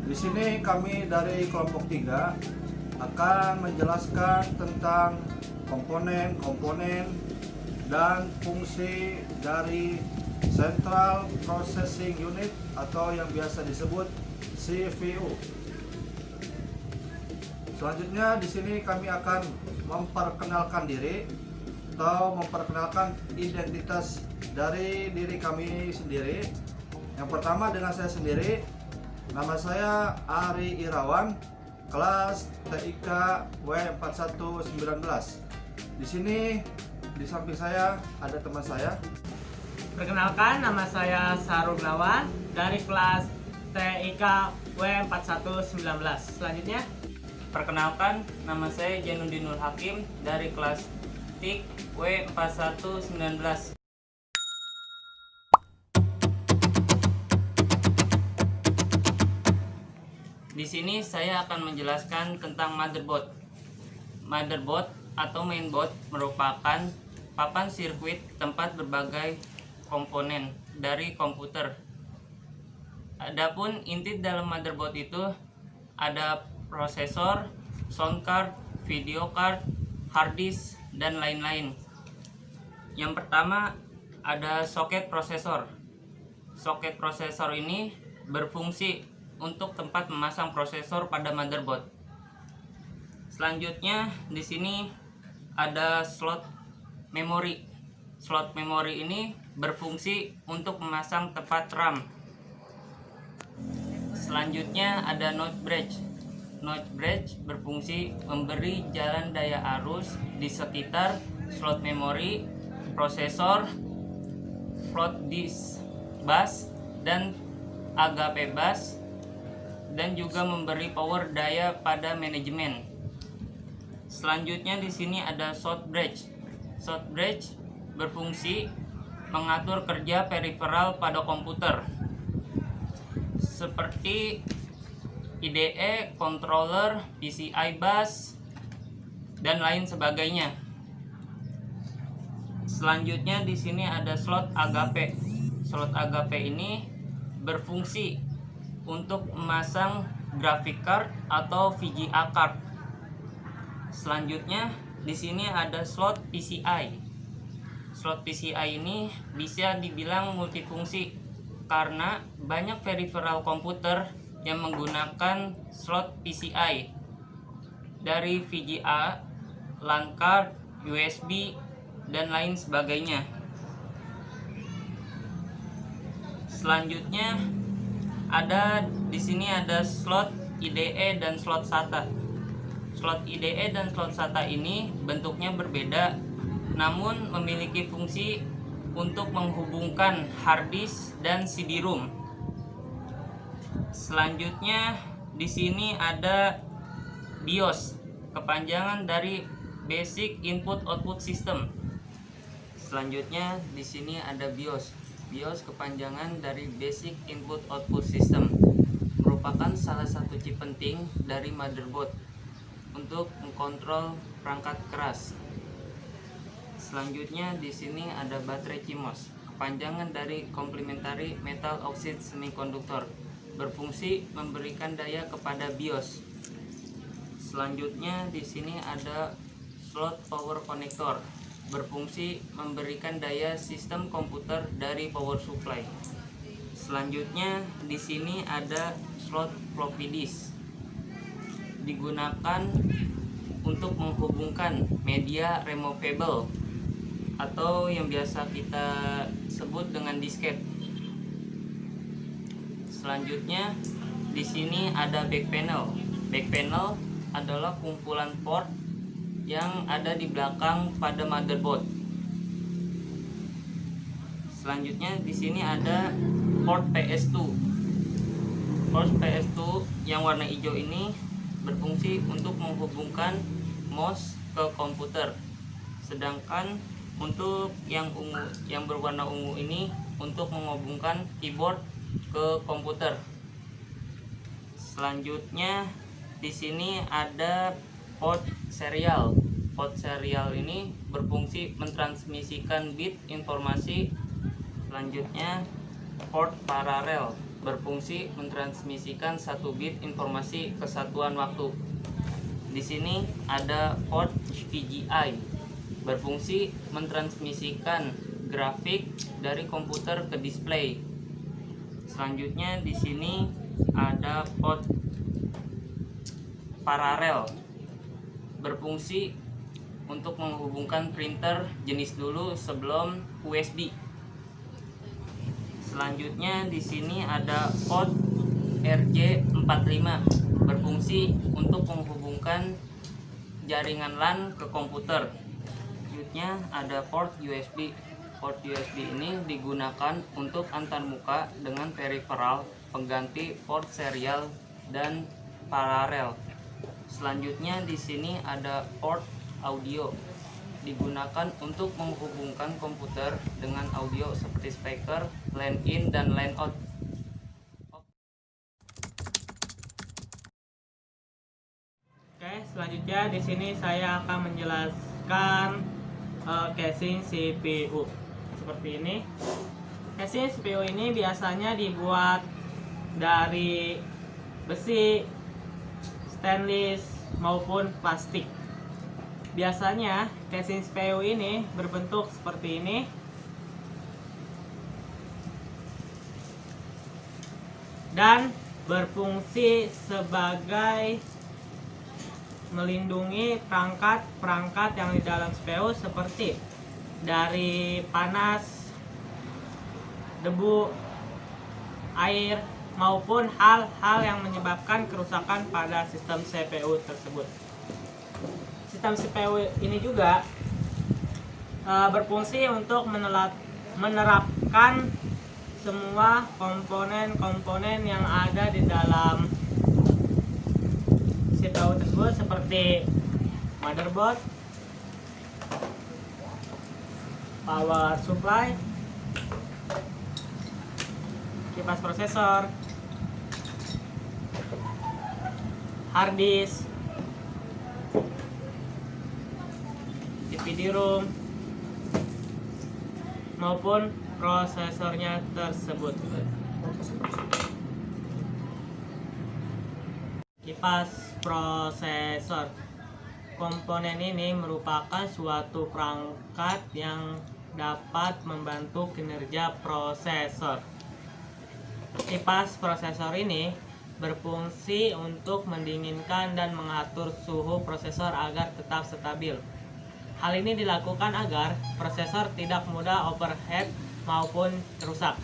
Di sini kami dari kelompok 3 akan menjelaskan tentang komponen-komponen dan fungsi dari Central Processing Unit atau yang biasa disebut CPU. Selanjutnya di sini kami akan memperkenalkan diri atau memperkenalkan identitas dari diri kami sendiri. Yang pertama dengan saya sendiri, nama saya Ari Irawan, kelas TIK W4119. Di sini di samping saya ada teman saya. Perkenalkan, nama saya Sarul Gunawan dari kelas TIK W4119. Selanjutnya, Perkenalkan, nama saya Janudinul Hakim dari kelas TIK W4119. Di sini saya akan menjelaskan tentang motherboard. Motherboard atau mainboard merupakan papan sirkuit tempat berbagai komponen dari komputer. Adapun inti dalam motherboard itu ada prosesor, sound card, video card, hard disk, dan lain-lain. Yang pertama ada soket prosesor. Soket prosesor ini berfungsi untuk tempat memasang prosesor pada motherboard. Selanjutnya di sini ada slot memori. Slot memori ini berfungsi untuk memasang tempat RAM. Selanjutnya ada node bridge. Node bridge berfungsi memberi jalan daya arus di sekitar slot memori, prosesor, float disk bus, dan agape bus, dan juga memberi power daya pada manajemen. Selanjutnya di sini ada short bridge. Short bridge berfungsi mengatur kerja periferal pada komputer seperti IDE, controller, PCI bus, dan lain sebagainya. Selanjutnya di sini ada slot agape. Slot agape ini berfungsi untuk memasang graphic card atau VGA card. Selanjutnya di sini ada slot PCI. Slot PCI ini bisa dibilang multifungsi karena banyak peripheral komputer yang menggunakan slot PCI dari VGA, LAN card, USB, dan lain sebagainya. Selanjutnya di sini ada slot IDE dan slot SATA. Slot IDE dan slot SATA ini bentuknya berbeda, namun memiliki fungsi untuk menghubungkan hard disk dan CD-ROM. Selanjutnya di sini ada BIOS, kepanjangan dari Basic Input Output System. Selanjutnya di sini ada BIOS. BIOS kepanjangan dari Basic Input Output System, merupakan salah satu chip penting dari motherboard untuk mengkontrol perangkat keras. Selanjutnya di sini ada baterai CMOS, kepanjangan dari Complementary Metal Oxide Semiconductor, berfungsi memberikan daya kepada BIOS. Selanjutnya di sini ada slot power connector, berfungsi memberikan daya sistem komputer dari power supply. Selanjutnya di sini ada slot floppy disk, digunakan untuk menghubungkan media removable atau yang biasa kita sebut dengan disket. Selanjutnya di sini ada back panel. Back panel adalah kumpulan port yang ada di belakang pada motherboard. Selanjutnya di sini ada port PS2. Port PS2 yang warna hijau ini berfungsi untuk menghubungkan mouse ke komputer. Sedangkan untuk yang ungu, yang berwarna ungu ini untuk menghubungkan keyboard ke komputer. Selanjutnya di sini ada port serial. Port serial ini berfungsi mentransmisikan bit informasi. Selanjutnya port paralel. berfungsi mentransmisikan 1 bit informasi ke satuan waktu. Di sini ada port VGA, berfungsi mentransmisikan grafik dari komputer ke display. Selanjutnya di sini ada port paralel, berfungsi untuk menghubungkan printer jenis dulu sebelum USB. Selanjutnya di sini ada port RJ45, berfungsi untuk menghubungkan jaringan LAN ke komputer. Selanjutnya ada port USB. Port USB ini digunakan untuk antarmuka dengan peripheral pengganti port serial dan paralel. Selanjutnya di sini ada port audio, digunakan untuk menghubungkan komputer dengan audio seperti speaker, line in dan line out. Oke, selanjutnya di sini saya akan menjelaskan casing CPU. Seperti ini. Casing CPU ini biasanya dibuat dari besi, stainless maupun plastik. Biasanya casing CPU ini berbentuk seperti ini. Dan berfungsi sebagai melindungi perangkat-perangkat yang di dalam CPU seperti dari panas, debu, air, maupun hal-hal yang menyebabkan kerusakan pada sistem CPU tersebut. Sistem CPU ini juga berfungsi untuk menerapkan semua komponen-komponen yang ada di dalam CPU tersebut seperti motherboard, power supply, kipas prosesor, hard disk, DVD-ROM maupun prosesornya tersebut. Kipas prosesor. Komponen ini merupakan suatu perangkat yang dapat membantu kinerja prosesor. Kipas prosesor ini berfungsi untuk mendinginkan dan mengatur suhu prosesor agar tetap stabil. Hal ini dilakukan agar prosesor tidak mudah overheat maupun rusak.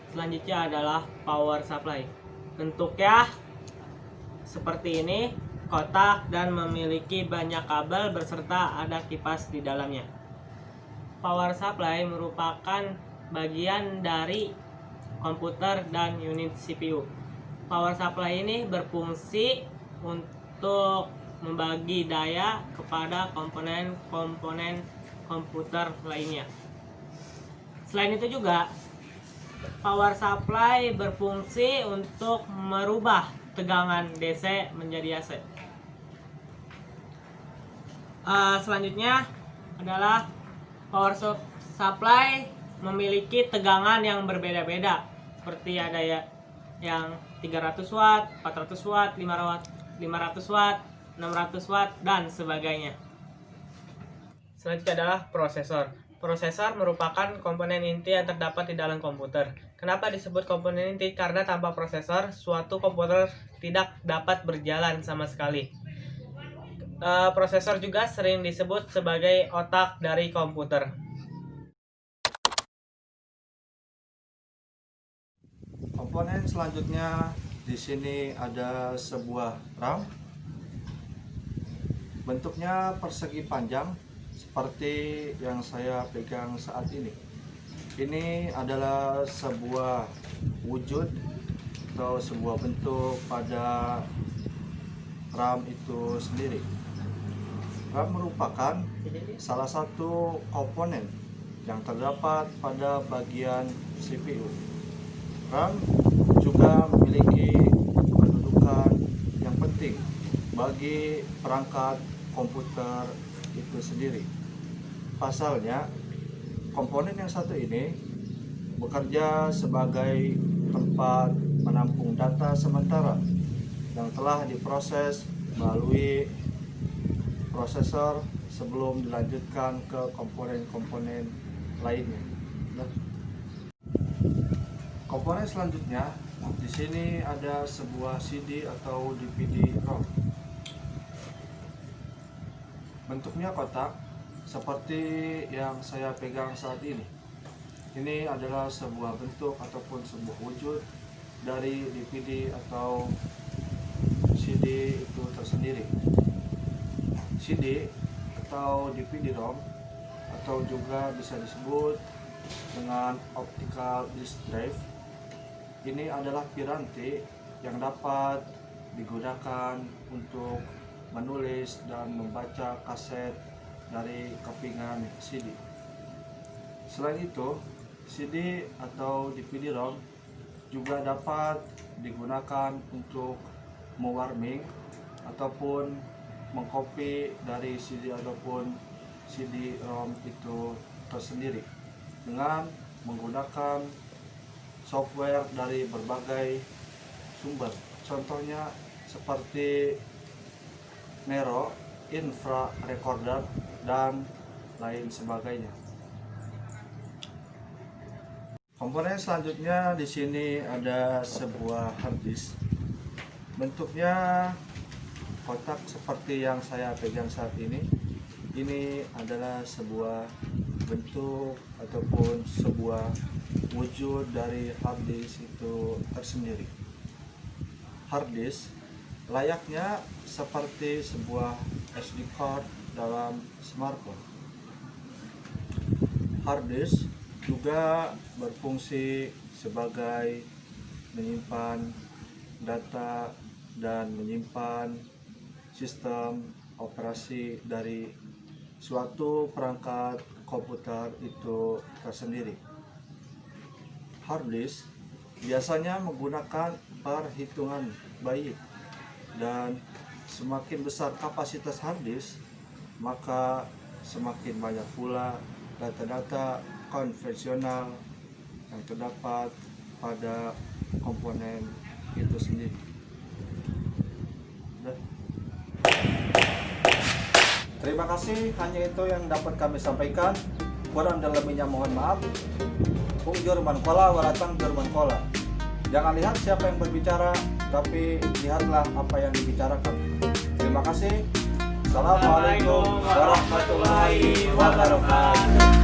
Selanjutnya adalah power supply. Bentuknya seperti ini, kotak dan memiliki banyak kabel beserta ada kipas di dalamnya. Power supply merupakan bagian dari komputer dan unit CPU. Power supply ini berfungsi untuk membagi daya kepada komponen-komponen komputer lainnya. Selain itu juga, power supply berfungsi untuk merubah tegangan DC menjadi AC. Selanjutnya adalah power supply memiliki tegangan yang berbeda-beda, seperti ada yang 300 watt, 400 watt, 500 watt, 600 watt, dan sebagainya. Selanjutnya adalah prosesor. Prosesor merupakan komponen inti yang terdapat di dalam komputer. Kenapa disebut komponen inti? Karena tanpa prosesor, suatu komputer tidak dapat berjalan sama sekali. Prosesor juga sering disebut sebagai otak dari komputer. Komponen selanjutnya di sini ada sebuah RAM. Bentuknya persegi panjang seperti yang saya pegang saat ini. Ini adalah sebuah wujud atau sebuah bentuk pada RAM itu sendiri. RAM merupakan salah satu komponen yang terdapat pada bagian CPU. RAM juga memiliki kedudukan yang penting bagi perangkat komputer itu sendiri. Pasalnya, komponen yang satu ini bekerja sebagai tempat menampung data sementara yang telah diproses melalui prosesor sebelum dilanjutkan ke komponen-komponen lainnya. Nah, komponen selanjutnya di sini ada sebuah CD atau DVD-ROM. Bentuknya kotak seperti yang saya pegang saat ini. Ini adalah sebuah bentuk ataupun sebuah wujud dari DVD atau CD itu tersendiri. CD atau DVD-ROM atau juga bisa disebut dengan optical disk drive, ini adalah piranti yang dapat digunakan untuk menulis dan membaca kaset dari kepingan CD. Selain itu, CD atau DVD-ROM juga dapat digunakan untuk mewarming ataupun mengcopy dari CD ataupun CD-ROM itu tersendiri dengan menggunakan software dari berbagai sumber. Contohnya seperti Nero, Infra Recorder, dan lain sebagainya. Komponen selanjutnya di sini ada sebuah hard disk. Bentuknya kotak seperti yang saya pegang saat ini. Ini adalah sebuah bentuk ataupun sebuah wujud dari hard disk itu tersendiri. Hard disk layaknya seperti sebuah SD card dalam smartphone. Hard disk juga berfungsi sebagai menyimpan data dan menyimpan sistem operasi dari suatu perangkat komputer itu tersendiri. Hard disk biasanya menggunakan perhitungan baik, dan semakin besar kapasitas hard disk, maka semakin banyak pula data-data konvensional yang terdapat pada komponen itu sendiri. Terima kasih, hanya itu yang dapat kami sampaikan. Kurang dan lebihnya mohon maaf. Ung Jerman Kola, waratang Jerman Kola. Jangan lihat siapa yang berbicara, tapi lihatlah apa yang dibicarakan. Terima kasih. Assalamualaikum warahmatullahi wabarakatuh.